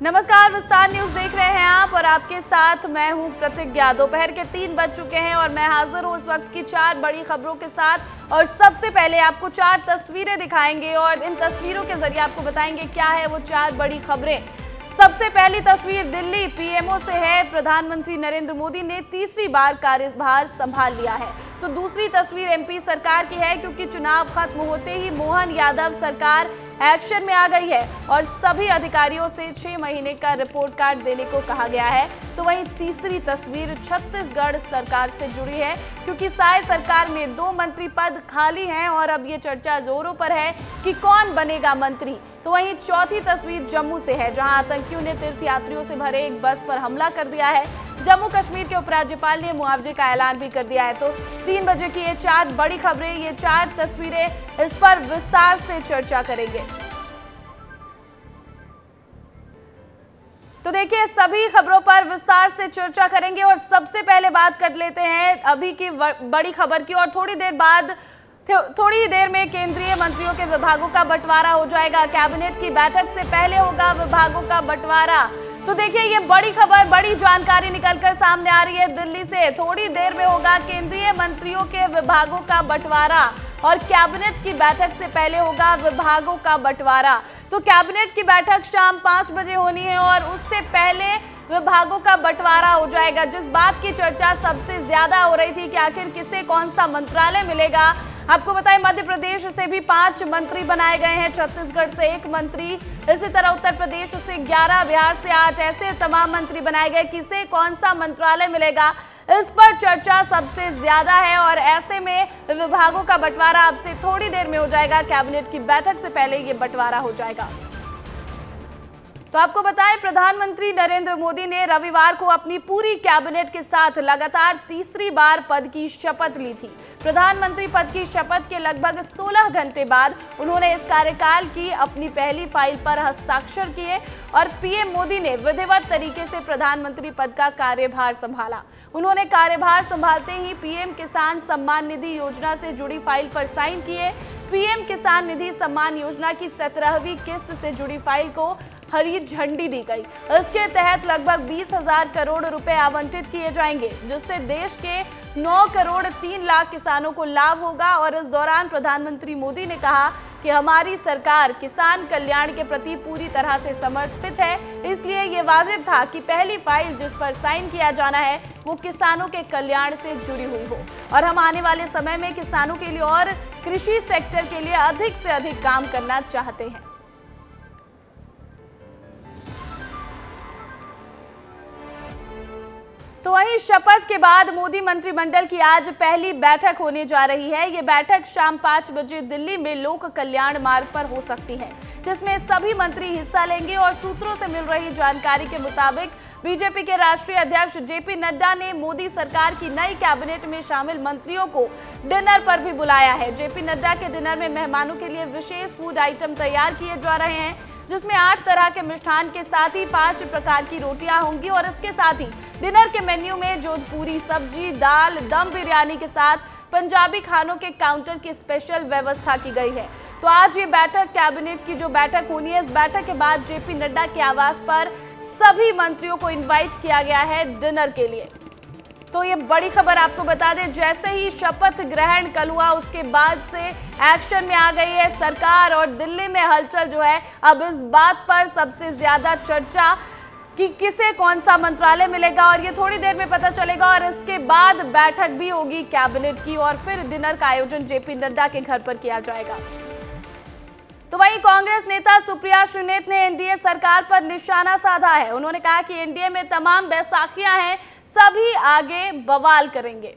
नमस्कार, विस्तार न्यूज देख रहे हैं आप और आपके साथ मैं हूं प्रतिज्ञा। दोपहर के 3 बज चुके हैं और मैं हाजिर हूं इस वक्त की 4 बड़ी खबरों के साथ। और सबसे पहले आपको 4 तस्वीरें दिखाएंगे और इन तस्वीरों के जरिए आपको बताएंगे क्या है वो 4 बड़ी खबरें। सबसे पहली तस्वीर दिल्ली पीएमओ से है। प्रधानमंत्री नरेंद्र मोदी ने तीसरी बार कार्यभार संभाल लिया है। तो दूसरी तस्वीर एमपी सरकार की है, क्योंकि चुनाव खत्म होते ही मोहन यादव सरकार एक्शन में आ गई है और सभी अधिकारियों से 6 महीने का रिपोर्ट कार्ड देने को कहा गया है। तो वहीं तीसरी तस्वीर छत्तीसगढ़ सरकार से जुड़ी है, क्योंकि साय सरकार में 2 मंत्री पद खाली हैं और अब ये चर्चा जोरों पर है कि कौन बनेगा मंत्री। तो वहीं चौथी तस्वीर जम्मू से है, जहां आतंकियों ने तीर्थयात्रियों से भरे एक बस पर हमला कर दिया है। जम्मू कश्मीर के उपराज्यपाल ने मुआवजे का ऐलान भी कर दिया है। तो 3 बजे की ये 4 बड़ी खबरें, ये 4 तस्वीरें, इस पर विस्तार से चर्चा करेंगे। तो देखिए, सभी खबरों पर विस्तार से चर्चा करेंगे और सबसे पहले बात कर लेते हैं अभी की बड़ी खबर की। और थोड़ी देर में केंद्रीय मंत्रियों के विभागों का बंटवारा हो जाएगा। कैबिनेट की बैठक से पहले होगा विभागों का बंटवारा। तो देखिए, ये बड़ी खबर, बड़ी जानकारी निकलकर सामने आ रही है दिल्ली से। थोड़ी देर में होगा केंद्रीय मंत्रियों के विभागों का बंटवारा और कैबिनेट की बैठक से पहले होगा विभागों का बंटवारा। तो कैबिनेट की बैठक शाम 5 बजे होनी है और उससे पहले विभागों का बंटवारा हो जाएगा। जिस बात की चर्चा सबसे ज्यादा हो रही थी कि आखिर किसे कौन सा मंत्रालय मिलेगा, आपको बताएं मध्य प्रदेश से भी 5 मंत्री बनाए गए हैं, छत्तीसगढ़ से 1 मंत्री, इसी तरह उत्तर प्रदेश से 11, बिहार से 8, ऐसे तमाम मंत्री बनाए गए। किसे कौन सा मंत्रालय मिलेगा, इस पर चर्चा सबसे ज्यादा है और ऐसे में विभागों का बंटवारा अब से थोड़ी देर में हो जाएगा। कैबिनेट की बैठक से पहले ये बंटवारा हो जाएगा। तो आपको बताएं, प्रधानमंत्री नरेंद्र मोदी ने रविवार को अपनी पूरी कैबिनेट के साथ लगातार तीसरी बार पद की शपथ ली थी। प्रधानमंत्री पद की शपथ के लगभग 16 घंटे बाद उन्होंने इस कार्यकाल की अपनी पहली फाइल पर हस्ताक्षर किए और पीएम मोदी ने विधिवत तरीके से प्रधानमंत्री पद का कार्यभार संभाला। उन्होंने कार्यभार संभालते ही पीएम किसान सम्मान निधि योजना से जुड़ी फाइल पर साइन किए। पीएम किसान निधि सम्मान योजना की 17वीं किस्त से जुड़ी फाइल को हरी झंडी दी गई। इसके तहत लगभग 20,000 करोड़ रुपए आवंटित किए जाएंगे, जिससे देश के 9 करोड़ 3 लाख किसानों को लाभ होगा। और इस दौरान प्रधानमंत्री मोदी ने कहा कि हमारी सरकार किसान कल्याण के प्रति पूरी तरह से समर्पित है, इसलिए ये वाजिब था कि पहली फाइल जिस पर साइन किया जाना है वो किसानों के कल्याण से जुड़ी हुई हो और हम आने वाले समय में किसानों के लिए और कृषि सेक्टर के लिए अधिक से अधिक काम करना चाहते हैं। तो वहीं शपथ के बाद मोदी मंत्रिमंडल की आज पहली बैठक होने जा रही है। ये बैठक शाम 5 बजे दिल्ली में लोक कल्याण मार्ग पर हो सकती है, जिसमें सभी मंत्री हिस्सा लेंगे। और सूत्रों से मिल रही जानकारी के मुताबिक बीजेपी के राष्ट्रीय अध्यक्ष जेपी नड्डा ने मोदी सरकार की नई कैबिनेट में शामिल मंत्रियों को डिनर पर भी बुलाया है। जेपी नड्डा के डिनर में मेहमानों के लिए विशेष फूड आइटम तैयार किए जा रहे हैं, जिसमें 8 तरह के मिष्ठान के साथ ही 5 प्रकार की रोटियां होंगी। और इसके साथ ही डिनर के मेन्यू में जोधपुरी सब्जी, दाल, दम बिरयानी के साथ पंजाबी खानों के काउंटर की स्पेशल व्यवस्था की गई है। तो आज ये बैठक, कैबिनेट की जो बैठक होनी है, इस बैठक के बाद जेपी नड्डा के आवास पर सभी मंत्रियों को इन्वाइट किया गया है डिनर के लिए। तो ये बड़ी खबर आपको बता दें, जैसे ही शपथ ग्रहण कल हुआ उसके बाद से एक्शन में आ गई है सरकार और दिल्ली में हलचल जो है अब इस बात पर सबसे ज्यादा चर्चा कि किसे कौन सा मंत्रालय मिलेगा और ये थोड़ी देर में पता चलेगा। और इसके बाद बैठक भी होगी कैबिनेट की और फिर डिनर का आयोजन जेपी नड्डा के घर पर किया जाएगा। तो वहीं कांग्रेस नेता सुप्रिया श्रीनेत ने एनडीए सरकार पर निशाना साधा है। उन्होंने कहा कि एनडीए में तमाम बैसाखियां हैं, सभी आगे बवाल करेंगे।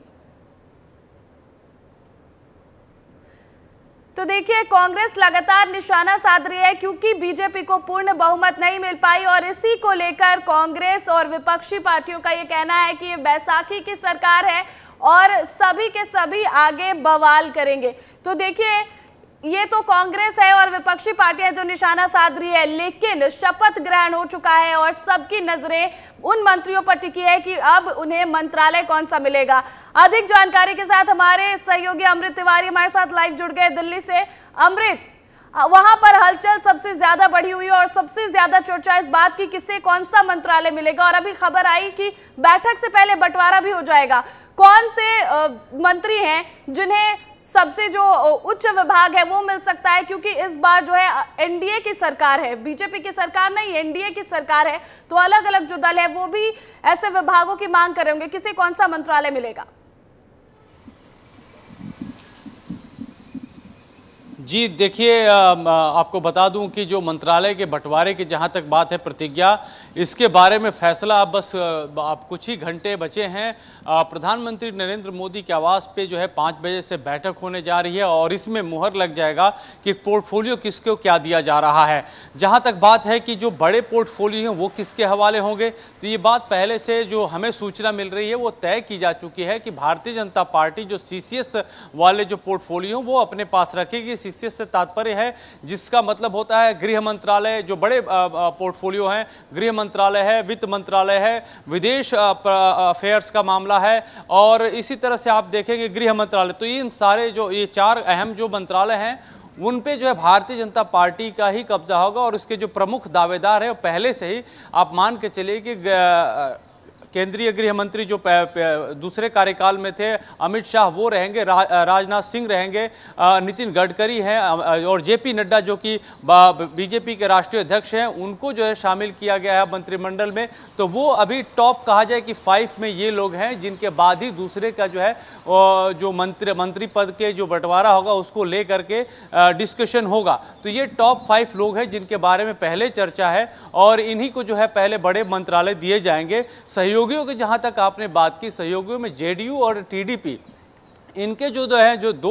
तो देखिए, कांग्रेस लगातार निशाना साध रही है, क्योंकि बीजेपी को पूर्ण बहुमत नहीं मिल पाई और इसी को लेकर कांग्रेस और विपक्षी पार्टियों का ये कहना है कि ये बैसाखी की सरकार है और सभी के सभी आगे बवाल करेंगे। तो देखिए, ये तो कांग्रेस है और विपक्षी पार्टियां जो निशाना साध रही है, लेकिन शपथ ग्रहण हो चुका है और सबकी नजरें उन मंत्रियों पर टिकी है कि अब उन्हें मंत्रालय कौन सा मिलेगा। अधिक जानकारी के साथ हमारे सहयोगी अमृत तिवारी हमारे साथ लाइव जुड़ गए दिल्ली से। अमृत, वहां पर हलचल सबसे ज्यादा बढ़ी हुई और सबसे ज्यादा चर्चा इस बात की किससे कौन सा मंत्रालय मिलेगा। और अभी खबर आई कि बैठक से पहले बंटवारा भी हो जाएगा। कौन से मंत्री हैं जिन्हें सबसे जो उच्च विभाग है वो मिल सकता है, क्योंकि इस बार जो है एनडीए की सरकार है, बीजेपी की सरकार नहीं, एनडीए की सरकार है, तो अलग अलग जो दल है वो भी ऐसे विभागों की मांग करेंगे। किसे कौन सा मंत्रालय मिलेगा? जी देखिए, आपको बता दूं कि जो मंत्रालय के बंटवारे की जहां तक बात है प्रतिज्ञा, इसके बारे में फैसला अब बस आप कुछ ही घंटे बचे हैं। प्रधानमंत्री नरेंद्र मोदी के आवास पे जो है 5 बजे से बैठक होने जा रही है और इसमें मुहर लग जाएगा कि पोर्टफोलियो किसको क्या दिया जा रहा है। जहां तक बात है कि जो बड़े पोर्टफोलियो हैं वो किसके हवाले होंगे, तो ये बात पहले से जो हमें सूचना मिल रही है वो तय की जा चुकी है कि भारतीय जनता पार्टी जो सीसीएस वाले जो पोर्टफोलियो वो अपने पास रखेगी। सीसीएस से तात्पर्य है जिसका मतलब होता है गृह मंत्रालय, जो बड़े पोर्टफोलियो हैं, गृह मंत्रालय है, वित्त मंत्रालय है, विदेश अफेयर्स का मामला है और इसी तरह से आप देखेंगे गृह मंत्रालय। तो इन सारे जो ये 4 अहम जो मंत्रालय हैं उन पे जो है भारतीय जनता पार्टी का ही कब्जा होगा और उसके जो प्रमुख दावेदार है वो पहले से ही आप मान के चलिए कि केंद्रीय गृह मंत्री जो दूसरे कार्यकाल में थे अमित शाह वो रहेंगे, राजनाथ सिंह रहेंगे, नितिन गडकरी हैं और जेपी नड्डा जो कि बीजेपी के राष्ट्रीय अध्यक्ष हैं, उनको जो है शामिल किया गया है मंत्रिमंडल में। तो वो अभी टॉप कहा जाए कि 5 में ये लोग हैं, जिनके बाद ही दूसरे का जो है जो मंत्री पद के जो बंटवारा होगा उसको लेकर के डिस्कशन होगा। तो ये टॉप 5 लोग हैं जिनके बारे में पहले चर्चा है और इन्हीं को जो है पहले बड़े मंत्रालय दिए जाएंगे। सहयोगियों की जहां तक आपने बात की, सहयोगियों में जेडीयू और टीडीपी, इनके जो है जो 2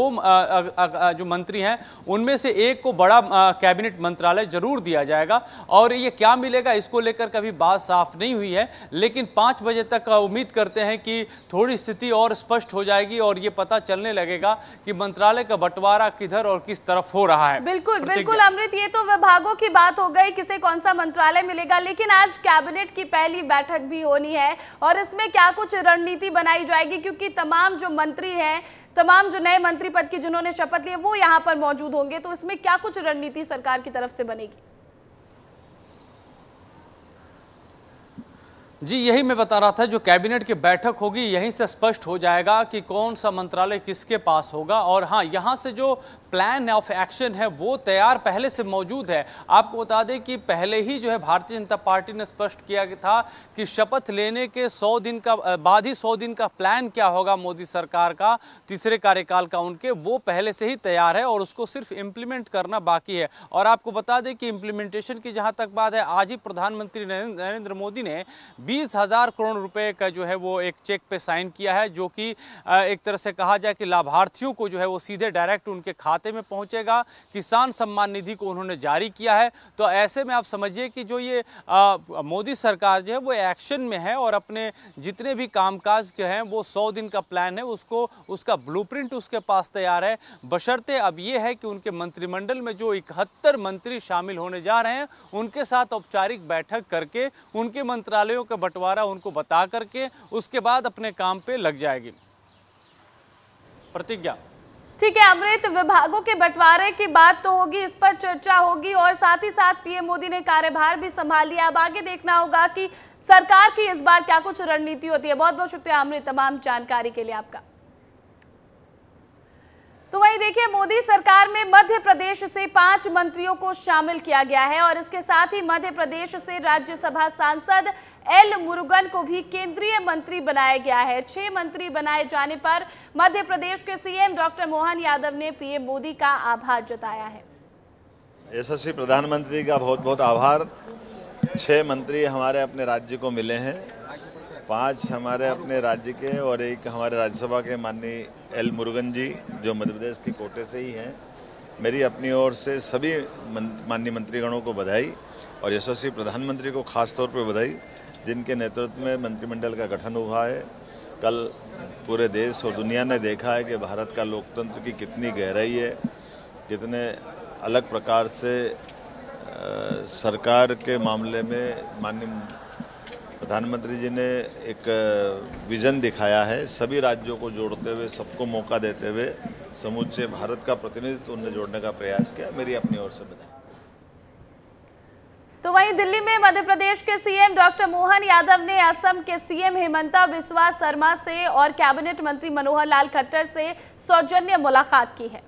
जो मंत्री हैं उनमें से एक को बड़ा कैबिनेट मंत्रालय जरूर दिया जाएगा और ये क्या मिलेगा इसको लेकर कभी बात साफ नहीं हुई है, लेकिन 5 बजे तक उम्मीद करते हैं कि थोड़ी स्थिति और स्पष्ट हो जाएगी और ये पता चलने लगेगा कि मंत्रालय का बंटवारा किधर और किस तरफ हो रहा है। बिल्कुल बिल्कुल अमृत, ये तो विभागों की बात हो गई, किसे कौन सा मंत्रालय मिलेगा, लेकिन आज कैबिनेट की पहली बैठक भी होनी है और इसमें क्या कुछ रणनीति बनाई जाएगी, क्योंकि तमाम जो मंत्री हैं, तमाम जो नए मंत्री पद की जिन्होंने शपथ ली वो यहां पर मौजूद होंगे, तो इसमें क्या कुछ रणनीति सरकार की तरफ से बनेगी? जी यही मैं बता रहा था, जो कैबिनेट की बैठक होगी यहीं से स्पष्ट हो जाएगा कि कौन सा मंत्रालय किसके पास होगा। और हाँ, यहाँ से जो प्लान ऑफ एक्शन है वो तैयार पहले से मौजूद है। आपको बता दें कि पहले ही जो है भारतीय जनता पार्टी ने स्पष्ट किया था कि शपथ लेने के 100 दिन का बाद ही 100 दिन का प्लान क्या होगा मोदी सरकार का, तीसरे कार्यकाल का उनके, वो पहले से ही तैयार है और उसको सिर्फ इम्प्लीमेंट करना बाकी है। और आपको बता दें कि इम्प्लीमेंटेशन की जहाँ तक बात है, आज ही प्रधानमंत्री नरेंद्र मोदी ने 20,000 करोड़ रुपए का जो है वो एक चेक पे साइन किया है, जो कि एक तरह से कहा जाए कि लाभार्थियों को जो है वो सीधे डायरेक्ट उनके खाते में पहुंचेगा। किसान सम्मान निधि को उन्होंने जारी किया है। तो ऐसे में आप समझिए कि जो ये मोदी सरकार जो है वो एक्शन में है और अपने जितने भी कामकाज के हैं वो 100 दिन का प्लान है, उसको उसका ब्लूप्रिंट उसके पास तैयार है। बशर्ते अब ये है कि उनके मंत्रिमंडल में जो 71 मंत्री शामिल होने जा रहे हैं उनके साथ औपचारिक बैठक करके उनके मंत्रालयों का बंटवारा उनको बता करके उसके बाद अपने काम पे लग जाएगी। प्रतिज्ञा। ठीक है अमृत, विभागों के बंटवारे की बात तो होगी, इस पर चर्चा होगी और साथ ही साथ पीएम मोदी ने कार्यभार भी संभाल लिया। अब आगे देखना होगा कि सरकार की इस बार क्या कुछ रणनीति होती है। बहुत बहुत शुक्रिया अमृत तमाम जानकारी के लिए आपका। तो वहीं देखिए, मोदी सरकार में मध्य प्रदेश से 5 मंत्रियों को शामिल किया गया है और इसके साथ ही मध्य प्रदेश से राज्यसभा सांसद एल मुरुगन को भी केंद्रीय मंत्री बनाया गया है। 6 मंत्री बनाए जाने पर मध्य प्रदेश के सीएम डॉक्टर मोहन यादव ने पीएम मोदी का आभार जताया है। यशस्वी प्रधानमंत्री का बहुत बहुत आभार। 6 मंत्री हमारे अपने राज्य को मिले हैं, 5 हमारे अपने राज्य के और 1 हमारे राज्यसभा के माननीय एल मुरुगन जी जो मध्य प्रदेश के कोटे से ही हैं। मेरी अपनी ओर से सभी माननीय मंत्रीगणों को बधाई और यशस्वी प्रधानमंत्री को खास तौर पर बधाई, जिनके नेतृत्व में मंत्रिमंडल का गठन हुआ है। कल पूरे देश और दुनिया ने देखा है कि भारत का लोकतंत्र की कितनी गहराई है, कितने अलग प्रकार से सरकार के मामले में माननीय प्रधानमंत्री जी ने एक विजन दिखाया है, सभी राज्यों को जोड़ते हुए, सबको मौका देते हुए समूचे भारत का प्रतिनिधित्व उन्हें जोड़ने का प्रयास किया। मेरी अपनी ओर से बधाई। तो वहीं दिल्ली में मध्य प्रदेश के सीएम डॉक्टर मोहन यादव ने असम के सीएम हिमंता बिस्वा शर्मा से और कैबिनेट मंत्री मनोहर लाल खट्टर से सौजन्य मुलाकात की है।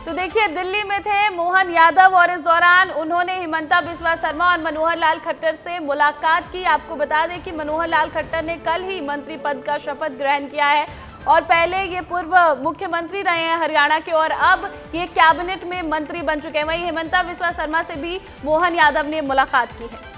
तो देखिए, दिल्ली में थे मोहन यादव और इस दौरान उन्होंने हिमंता बिस्वा शर्मा और मनोहर लाल खट्टर से मुलाकात की। आपको बता दें कि मनोहर लाल खट्टर ने कल ही मंत्री पद का शपथ ग्रहण किया है और पहले ये पूर्व मुख्यमंत्री रहे हैं हरियाणा के और अब ये कैबिनेट में मंत्री बन चुके हैं। वहीं हिमंता बिस्वा शर्मा से भी मोहन यादव ने मुलाकात की है।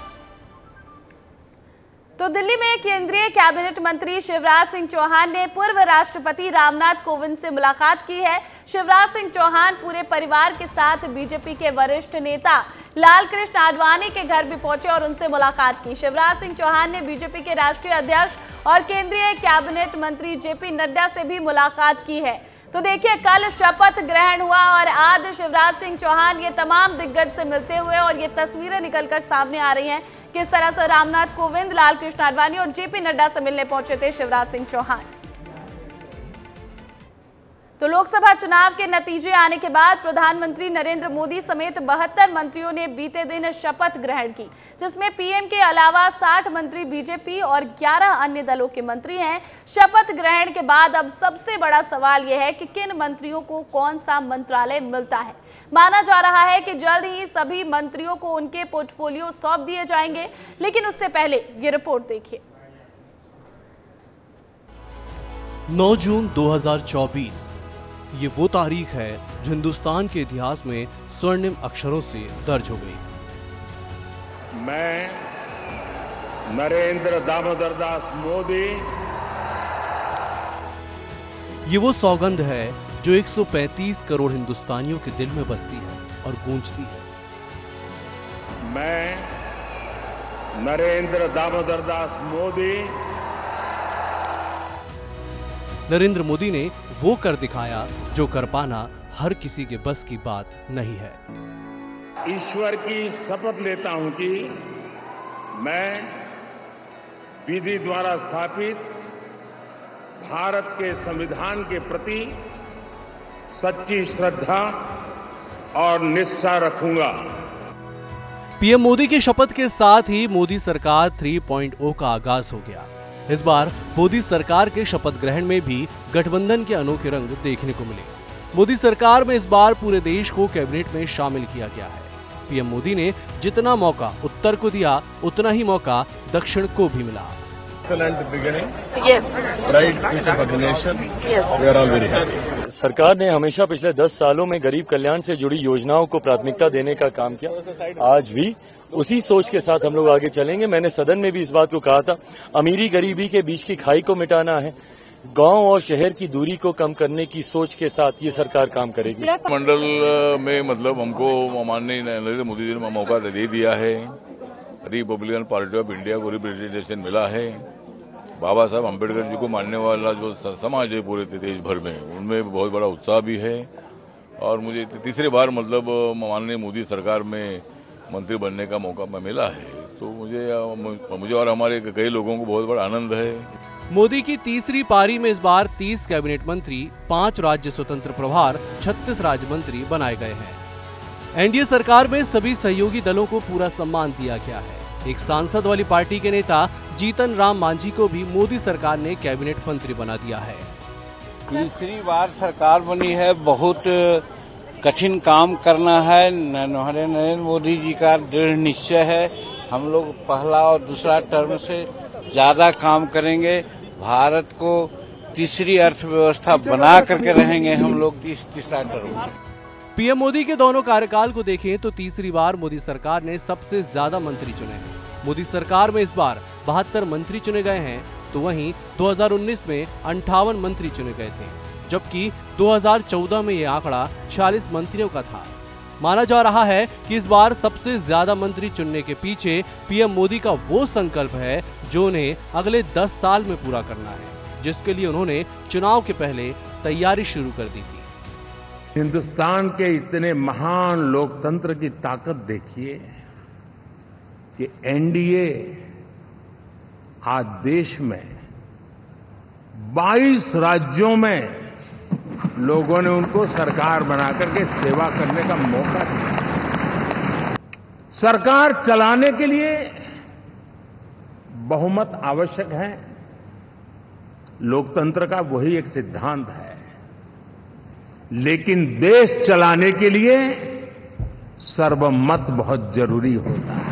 तो दिल्ली में केंद्रीय कैबिनेट मंत्री शिवराज सिंह चौहान ने पूर्व राष्ट्रपति रामनाथ कोविंद से मुलाकात की है। शिवराज सिंह चौहान पूरे परिवार के साथ बीजेपी के वरिष्ठ नेता लालकृष्ण आडवाणी के घर भी पहुंचे और उनसे मुलाकात की। शिवराज सिंह चौहान ने बीजेपी के राष्ट्रीय अध्यक्ष और केंद्रीय कैबिनेट मंत्री जेपी नड्डा से भी मुलाकात की है। तो देखिए, कल शपथ ग्रहण हुआ और आज शिवराज सिंह चौहान ये तमाम दिग्गज से मिलते हुए और ये तस्वीरें निकलकर सामने आ रही हैं किस तरह से रामनाथ कोविंद, लालकृष्ण आडवाणी और जेपी नड्डा से मिलने पहुंचे थे शिवराज सिंह चौहान। तो लोकसभा चुनाव के नतीजे आने के बाद प्रधानमंत्री नरेंद्र मोदी समेत 72 मंत्रियों ने बीते दिन शपथ ग्रहण की, जिसमें पीएम के अलावा 60 मंत्री बीजेपी और 11 अन्य दलों के मंत्री हैं। शपथ ग्रहण के बाद अब सबसे बड़ा सवाल यह है कि किन मंत्रियों को कौन सा मंत्रालय मिलता है। माना जा रहा है कि जल्द ही सभी मंत्रियों को उनके पोर्टफोलियो सौंप दिए जाएंगे, लेकिन उससे पहले ये रिपोर्ट देखिए। 9 जून 2024 ये वो तारीख है जो हिंदुस्तान के इतिहास में स्वर्णिम अक्षरों से दर्ज हो गई। मैं नरेंद्र दामोदर दास मोदी। ये वो सौगंध है जो 135 करोड़ हिंदुस्तानियों के दिल में बसती है और गूंजती है। मैं नरेंद्र दामोदर दास मोदी। नरेंद्र मोदी ने वो कर दिखाया जो कर पाना हर किसी के बस की बात नहीं है। ईश्वर की शपथ लेता हूं कि मैं विधि द्वारा स्थापित भारत के संविधान के प्रति सच्ची श्रद्धा और निष्ठा रखूंगा। पीएम मोदी की शपथ के साथ ही मोदी सरकार 3.0 का आगाज हो गया। इस बार मोदी सरकार के शपथ ग्रहण में भी गठबंधन के अनोखे रंग देखने को मिले। मोदी सरकार में इस बार पूरे देश को कैबिनेट में शामिल किया गया है। पीएम मोदी ने जितना मौका उत्तर को दिया, उतना ही मौका दक्षिण को भी मिला। सरकार ने हमेशा पिछले 10 सालों में गरीब कल्याण से जुड़ी योजनाओं को प्राथमिकता देने का काम किया। आज भी उसी सोच के साथ हम लोग आगे चलेंगे। मैंने सदन में भी इस बात को कहा था, अमीरी गरीबी के बीच की खाई को मिटाना है, गांव और शहर की दूरी को कम करने की सोच के साथ ये सरकार काम करेगी। मंडल में मतलब हमको माननीय नरेंद्र मोदी जी ने मौका दे दिया है। रिपब्लिकन पार्टी ऑफ इंडिया को रिप्रेजेंटेशन मिला है। बाबा साहब अम्बेडकर जी को मानने वाला जो समाज है पूरे देश भर में, उनमें बहुत बड़ा उत्साह भी है और मुझे तीसरी बार मतलब माननीय मोदी सरकार में मंत्री बनने का मौका मिला है, तो मुझे और हमारे कई लोगों को बहुत बड़ा आनंद है। मोदी की तीसरी पारी में इस बार 30 कैबिनेट मंत्री, 5 राज्य स्वतंत्र प्रभार, 36 राज्य मंत्री बनाए गए हैं। एनडीए सरकार में सभी सहयोगी दलों को पूरा सम्मान दिया गया है। एक सांसद वाली पार्टी के नेता जीतन राम मांझी को भी मोदी सरकार ने कैबिनेट मंत्री बना दिया है। तीसरी बार सरकार बनी है, बहुत कठिन काम करना है। हमारे नरेंद्र मोदी जी का दृढ़ निश्चय है, हम लोग पहला और दूसरा टर्म से ज्यादा काम करेंगे। भारत को तीसरी अर्थव्यवस्था बना करके रहेंगे हम लोग तीसरा टर्म। पीएम मोदी के दोनों कार्यकाल को देखें तो तीसरी बार मोदी सरकार ने सबसे ज्यादा मंत्री चुने हैं। मोदी सरकार में इस बार 72 मंत्री चुने गए हैं, तो वहीं 2019 में 58 मंत्री चुने गए थे, जबकि 2014 में यह आंकड़ा 46 मंत्रियों का था। माना जा रहा है कि इस बार सबसे ज्यादा मंत्री चुनने के पीछे पीएम मोदी का वो संकल्प है जो उन्हें अगले 10 साल में पूरा करना है, जिसके लिए उन्होंने चुनाव के पहले तैयारी शुरू कर दी थी। हिंदुस्तान के इतने महान लोकतंत्र की ताकत देखिए। कि एनडीए आज देश में 22 राज्यों में लोगों ने उनको सरकार बनाकर के सेवा करने का मौका दिया। सरकार चलाने के लिए बहुमत आवश्यक है। लोकतंत्र का वही एक सिद्धांत है, लेकिन देश चलाने के लिए सर्वमत बहुत जरूरी होता है।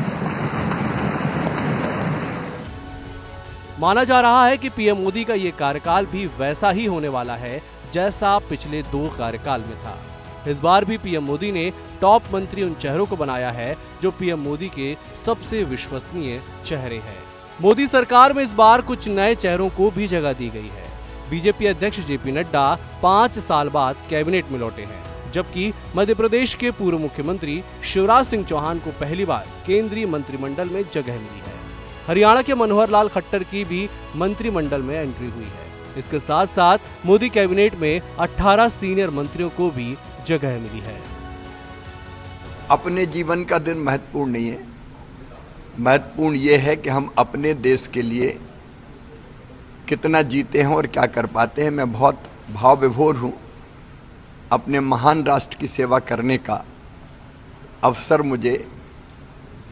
माना जा रहा है कि पीएम मोदी का ये कार्यकाल भी वैसा ही होने वाला है जैसा पिछले 2 कार्यकाल में था। इस बार भी पीएम मोदी ने टॉप मंत्री उन चेहरों को बनाया है जो पीएम मोदी के सबसे विश्वसनीय चेहरे हैं। मोदी सरकार में इस बार कुछ नए चेहरों को भी जगह दी गई है। बीजेपी अध्यक्ष जेपी नड्डा 5 साल बाद कैबिनेट में लौटे हैं, जबकि मध्य प्रदेश के पूर्व मुख्यमंत्री शिवराज सिंह चौहान को पहली बार केंद्रीय मंत्रिमंडल में जगह मिली है। हरियाणा के मनोहर लाल खट्टर की भी मंत्रिमंडल में एंट्री हुई है। इसके साथ साथ मोदी कैबिनेट में 18 सीनियर मंत्रियों को भी जगह मिली है। अपने जीवन का दिन महत्वपूर्ण नहीं है, महत्वपूर्ण यह है कि हम अपने देश के लिए कितना जीते हैं और क्या कर पाते हैं। मैं बहुत भाव विभोर हूँ। अपने महान राष्ट्र की सेवा करने का अवसर मुझे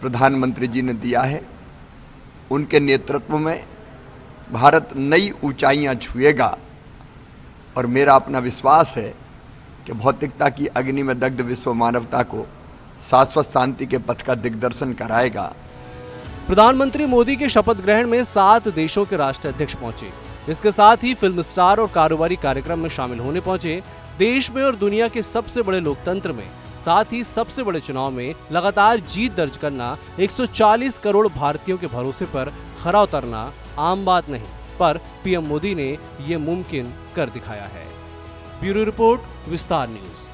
प्रधानमंत्री जी ने दिया है। उनके नेतृत्व में भारत नई ऊंचाइयां छुएगा और मेरा अपना विश्वास है कि भौतिकता की अग्नि में दग्ध विश्व मानवता को शाश्वत शांति के पथ का दिग्दर्शन कराएगा। प्रधानमंत्री मोदी के शपथ ग्रहण में 7 देशों के राष्ट्राध्यक्ष पहुंचे। इसके साथ ही फिल्म स्टार और कारोबारी कार्यक्रम में शामिल होने पहुंचे। देश में और दुनिया के सबसे बड़े लोकतंत्र में, साथ ही सबसे बड़े चुनाव में लगातार जीत दर्ज करना, 140 करोड़ भारतीयों के भरोसे पर खरा उतरना आम बात नहीं, पर पीएम मोदी ने ये मुमकिन कर दिखाया है। ब्यूरो रिपोर्ट, विस्तार न्यूज।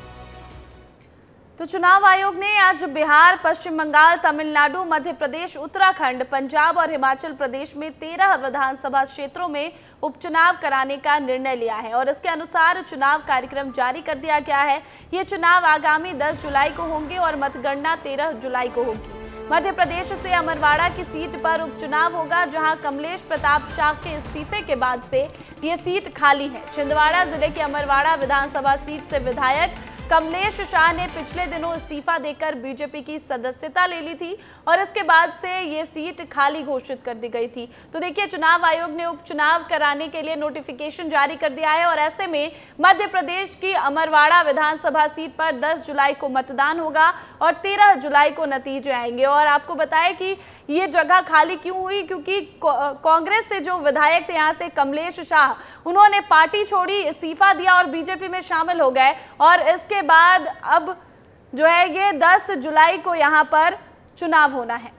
तो चुनाव आयोग ने आज बिहार, पश्चिम बंगाल, तमिलनाडु, मध्य प्रदेश, उत्तराखंड, पंजाब और हिमाचल प्रदेश में 13 विधानसभा क्षेत्रों में उपचुनाव कराने का निर्णय लिया है और इसके अनुसार चुनाव कार्यक्रम जारी कर दिया गया है। ये चुनाव आगामी 10 जुलाई को होंगे और मतगणना 13 जुलाई को होगी। मध्य प्रदेश से अमरवाड़ा की सीट पर उपचुनाव होगा, जहां कमलेश प्रताप शाह के इस्तीफे के बाद से ये सीट खाली है। छिंदवाड़ा जिले की अमरवाड़ा विधानसभा सीट से विधायक कमलेश शाह ने पिछले दिनों इस्तीफा देकर बीजेपी की सदस्यता ले ली थी और इसके बाद से ये सीट खाली घोषित कर दी गई थी। तो देखिए, चुनाव आयोग ने उपचुनाव कराने के लिए नोटिफिकेशन जारी कर दिया है और ऐसे में मध्य प्रदेश की अमरवाड़ा विधानसभा सीट पर 10 जुलाई को मतदान होगा और 13 जुलाई को नतीजे आएंगे। और आपको बताएं कि ये जगह खाली क्यों हुई, क्योंकि कांग्रेस से जो विधायक थे यहाँ से कमलेश शाह, उन्होंने पार्टी छोड़ी, इस्तीफा दिया और बीजेपी में शामिल हो गए और इसके बाद अब जो है ये 10 जुलाई को यहां पर चुनाव होना है।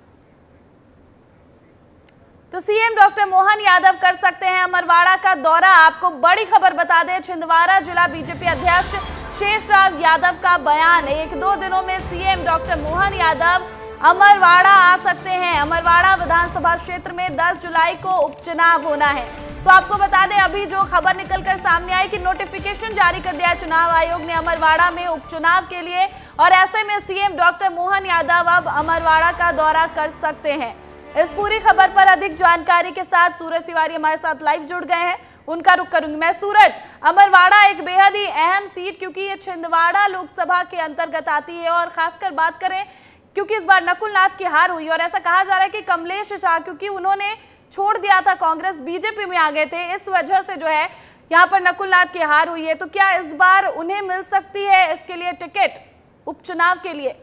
तो सीएम डॉक्टर मोहन यादव कर सकते हैं अमरवाड़ा का दौरा। आपको बड़ी खबर बता दें, छिंदवाड़ा जिला बीजेपी अध्यक्ष शेषराव यादव का बयान, 1-2 दिनों में सीएम डॉक्टर मोहन यादव अमरवाड़ा आ सकते हैं। अमरवाड़ा विधानसभा क्षेत्र में 10 जुलाई को उपचुनाव होना है। तो आपको बता दें, अभी जो खबर निकलकर सामने आई कि नोटिफिकेशन जारी कर दिया चुनाव आयोग ने अमरवाड़ा में उपचुनाव के लिए और ऐसे में सीएम डॉक्टर मोहन यादव अब अमरवाड़ा का दौरा कर सकते हैं। इस पूरी खबर पर अधिक जानकारी के साथ सूरज तिवारी हमारे साथ लाइव जुड़ गए हैं, उनका रुख करूंगी मैं। सूरज, अमरवाड़ा एक बेहद ही अहम सीट, क्योंकि ये छिंदवाड़ा लोकसभा के अंतर्गत आती है और खासकर बात करें क्योंकि इस बार नकुल नाथ की हार हुई और ऐसा कहा जा रहा है कि कमलेश शाह, क्योंकि उन्होंने छोड़ दिया था कांग्रेस, बीजेपी में आ गए थे, इस वजह से जो है यहाँ पर नकुल नाथ की हार हुई है। तो क्या इस बार उन्हें मिल सकती है इसके लिए टिकट उपचुनाव के लिए?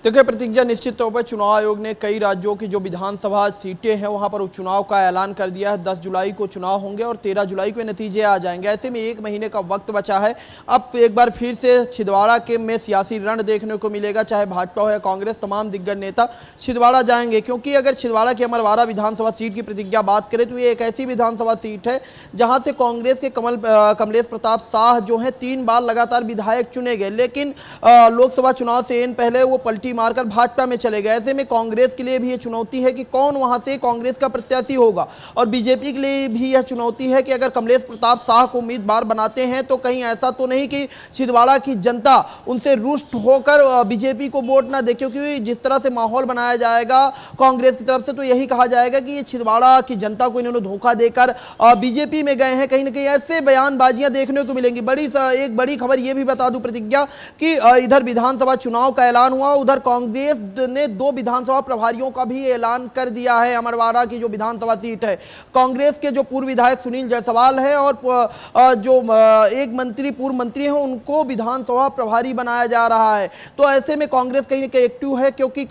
देखिए प्रतिज्ञा, निश्चित तौर पर चुनाव आयोग ने कई राज्यों की जो विधानसभा सीटें हैं वहां पर उपचुनाव का ऐलान कर दिया है। 10 जुलाई को चुनाव होंगे और 13 जुलाई को नतीजे आ जाएंगे। ऐसे में 1 महीने का वक्त बचा है। अब एक बार फिर से छिंदवाड़ा के में सियासी रण देखने को मिलेगा, चाहे भाजपा हो या कांग्रेस, तमाम दिग्गज नेता छिंदवाड़ा जाएंगे। क्योंकि अगर छिंदवाड़ा की अमरवाड़ा विधानसभा सीट की प्रतिज्ञा बात करें तो ये एक ऐसी विधानसभा सीट है जहाँ से कांग्रेस के कमलेश प्रताप शाह जो है 3 बार लगातार विधायक चुने गए, लेकिन लोकसभा चुनाव से इन पहले वो पलटी डुबकी मारकर भाजपा में चले गए। ऐसे में कांग्रेस के लिए भी ये चुनौती है कि कौन वहां से कांग्रेस का प्रत्याशी होगा, और बीजेपी के लिए भी यह चुनौती है कि अगर कमलेश प्रताप शाह को उम्मीदवार बनाते हैं तो कहीं ऐसा तो नहीं कि छिंदवाड़ा की जनता उनसे रुष्ट होकर बीजेपी को वोट ना दे, क्योंकि जिस तरह से माहौल बनाया जाएगा कांग्रेस की तरफ से तो यही कहा जाएगा कि ये छिंदवाड़ा की जनता को इन्होंने धोखा देकर बीजेपी में गए हैं। कहीं ना कहीं ऐसे बयानबाजियां देखने को मिलेंगी। एक बड़ी खबर यह भी बता दूं प्रतिज्ञा कि इधर विधानसभा चुनाव का ऐलान हुआ, उधर कांग्रेस ने 2 विधानसभा प्रभारियों का भी ऐलान कर दिया है। अमरवाड़ा की जो विधानसभा सीट है, कांग्रेस के जो पूर्व विधायक सुनील जायसवाल है और जो एक पूर्व मंत्री हैं उनको विधानसभा प्रभारी बनाया जा रहा है। तो ऐसे में कांग्रेस कहीं ना कहीं एक्टिव है, क्योंकि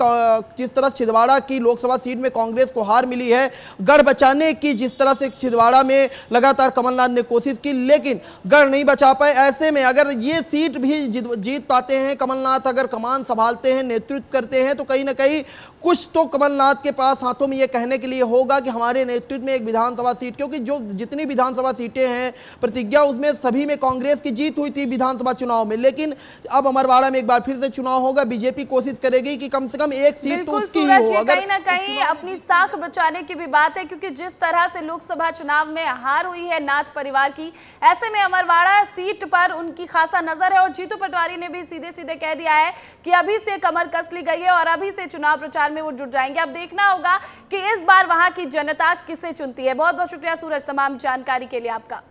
जिस तरह छिंदवाड़ा की लोकसभा सीट में कांग्रेस को हार मिली है, गढ़ बचाने की जिस तरह से छिंदवाड़ा में लगातार कमलनाथ ने कोशिश की लेकिन गढ़ नहीं बचा पाए। ऐसे में अगर ये सीट भी जीत पाते हैं कमलनाथ, अगर कमान संभालते हैं, नेतृत्व करते हैं, तो कहीं ना कहीं कुछ तो कमलनाथ के पास हाथों में ये कहने के लिए होगा कि हमारे नेतृत्व में एक विधानसभा सीट, क्योंकि जो जितनी विधानसभा सीटें हैं प्रतिज्ञा उसमें सभी में कांग्रेस की जीत हुई थी विधानसभा चुनाव में, लेकिन अब अमरवाड़ा में एक बार फिर से चुनाव होगा। बीजेपी कोशिश करेगी कि कम से कम एक सीट तो उसकी ही हो। कहीं ना कहीं अपनी साख बचाने की भी बात है, क्योंकि जिस तरह से लोकसभा चुनाव में हार हुई है नाथ परिवार की, ऐसे में अमरवाड़ा सीट पर उनकी खासा नजर है। और जीतू पटवारी ने भी सीधे सीधे कह दिया है कि अभी से कमर कस ली गई है और अभी से चुनाव प्रचार में वो जुट जाएंगे। अब देखना होगा कि इस बार वहां की जनता किसे चुनती है। बहुत बहुत शुक्रिया सूरज तमाम जानकारी के लिए आपका।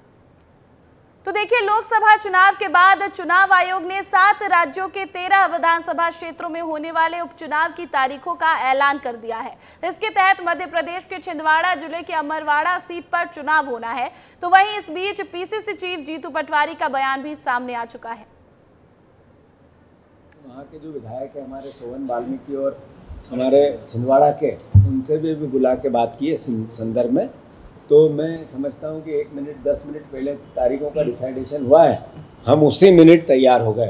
तो देखिए, लोकसभा चुनाव के बाद चुनाव आयोग ने 7 राज्यों के 13 विधानसभा क्षेत्रों में होने वाले उपचुनाव की तारीखों का ऐलान कर दिया है। इसके तहत मध्य प्रदेश के छिंदवाड़ा जिले के अमरवाड़ा सीट पर चुनाव होना है। तो वहीं इस बीच पीसीसी चीफ जीतू पटवारी का बयान भी सामने आ चुका है। वहाँ के जो विधायक है हमारे सोवन वाल्मीकि और हमारे छिंदवाड़ा के, उनसे भी बुला के बात की है संदर्भ में। तो मैं समझता हूँ कि 1 मिनट 10 मिनट पहले तारीखों का डिसाइडेशन हुआ है, हम उसी मिनट तैयार हो गए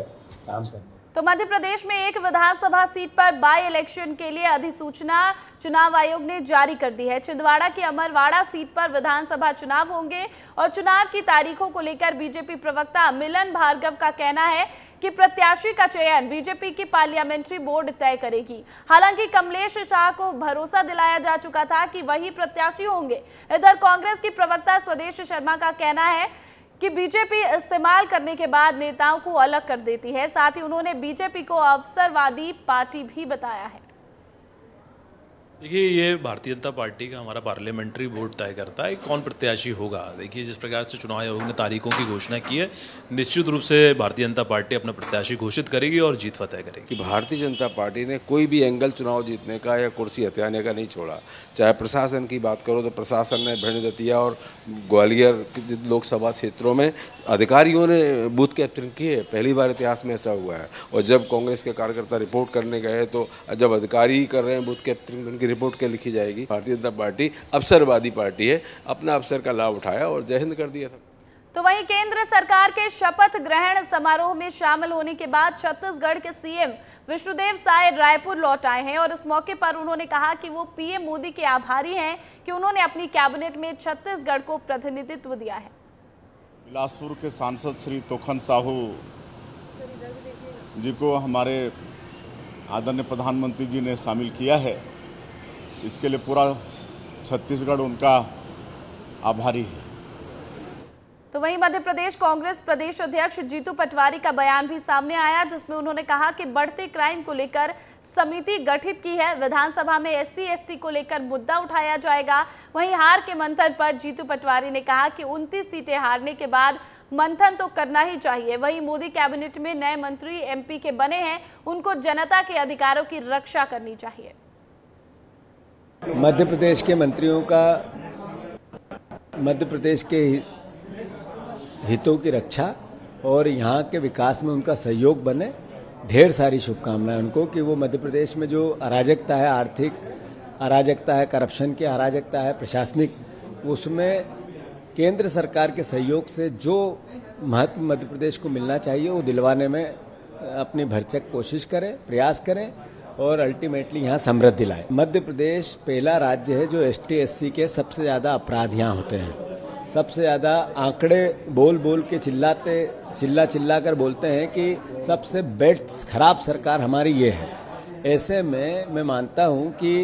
काम करने। तो मध्य प्रदेश में एक विधानसभा सीट पर बाई इलेक्शन के लिए अधिसूचना चुनाव आयोग ने जारी कर दी है। छिंदवाड़ा की अमरवाड़ा सीट पर विधानसभा चुनाव होंगे और चुनाव की तारीखों को लेकर बीजेपी प्रवक्ता मिलन भार्गव का कहना है कि प्रत्याशी का चयन बीजेपी की पार्लियामेंट्री बोर्ड तय करेगी। हालांकि कमलेश शाह को भरोसा दिलाया जा चुका था कि वही प्रत्याशी होंगे। इधर कांग्रेस की प्रवक्ता स्वदेश शर्मा का कहना है कि बीजेपी इस्तेमाल करने के बाद नेताओं को अलग कर देती है। साथ ही उन्होंने बीजेपी को अवसरवादी पार्टी भी बताया है। देखिए, ये भारतीय जनता पार्टी का हमारा पार्लियामेंट्री बोर्ड तय करता है कौन प्रत्याशी होगा। देखिए, जिस प्रकार से चुनाव आयोग ने तारीखों की घोषणा की है, निश्चित रूप से भारतीय जनता पार्टी अपना प्रत्याशी घोषित करेगी और जीत फतह करेगी। कि भारतीय जनता पार्टी ने कोई भी एंगल चुनाव जीतने का या कुर्सी हथियाने का नहीं छोड़ा। चाहे प्रशासन की बात करो तो प्रशासन ने भिंड दतिया और ग्वालियर लोकसभा क्षेत्रों में अधिकारियों ने बूथ कैप्चरिंग की है। पहली बार इतिहास में ऐसा हुआ है। और जब कांग्रेस के कार्यकर्ता रिपोर्ट करने गए तो जब अधिकारी कर रहे हैं बूथ कैप्चरिंग, उनकी रिपोर्ट क्या लिखी जाएगी। भारतीय जनता पार्टी अवसरवादी पार्टी है, अपना अवसर का लाभ उठाया और जय हिंद कर दिया था। तो वहीं केंद्र सरकार के शपथ ग्रहण समारोह में शामिल होने के बाद छत्तीसगढ़ के सीएम विष्णुदेव साय रायपुर लौट आए हैं और इस मौके पर उन्होंने कहा कि वो पीएम मोदी के आभारी हैं कि उन्होंने अपनी कैबिनेट में छत्तीसगढ़ को प्रतिनिधित्व दिया है। बिलासपुर के सांसद श्री तोखन साहू जी को हमारे आदरणीय प्रधानमंत्री जी ने शामिल किया है, इसके लिए पूरा छत्तीसगढ़ उनका आभारी है। तो वहीं मध्य प्रदेश कांग्रेस प्रदेश अध्यक्ष जीतू पटवारी का बयान भी सामने आया, जिसमें उन्होंने कहा कि बढ़ते क्राइम को लेकर समिति गठित की है। विधानसभा में SC/ST को लेकर मुद्दा उठाया जाएगा। वहीं हार के मंथन पर जीतू पटवारी ने कहा कि 29 सीटें हारने के बाद मंथन तो करना ही चाहिए। वहीं मोदी कैबिनेट में नए मंत्री MP के बने हैं, उनको जनता के अधिकारों की रक्षा करनी चाहिए। मध्य प्रदेश के मंत्रियों का मध्य प्रदेश के हितों की रक्षा और यहाँ के विकास में उनका सहयोग बने। ढेर सारी शुभकामनाएं उनको कि वो मध्य प्रदेश में जो अराजकता है, आर्थिक अराजकता है, करप्शन की अराजकता है, प्रशासनिक, उसमें केंद्र सरकार के सहयोग से जो महत्व मध्य प्रदेश को मिलना चाहिए वो दिलवाने में अपनी भरसक कोशिश करें, प्रयास करें और अल्टीमेटली यहाँ समृद्धि लाए। मध्य प्रदेश पहला राज्य है जो ST/SC के सबसे ज़्यादा अपराध यहाँ होते हैं। सबसे ज़्यादा आंकड़े बोल बोल के चिल्ला कर बोलते हैं कि सबसे बेस्ट खराब सरकार हमारी ये है। ऐसे में मैं मानता हूं कि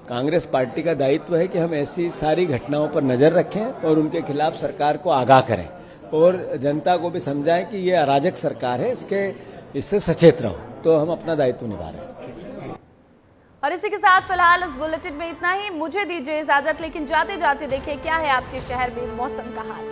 कांग्रेस पार्टी का दायित्व है कि हम ऐसी सारी घटनाओं पर नजर रखें और उनके खिलाफ सरकार को आगाह करें और जनता को भी समझाएं कि ये अराजक सरकार है, इससे सचेत रहो। तो हम अपना दायित्व निभा रहे हैं। और इसी के साथ फिलहाल इस बुलेटिन में इतना ही। मुझे दीजिए इजाजत, लेकिन जाते जाते देखिए क्या है आपके शहर में मौसम का हाल।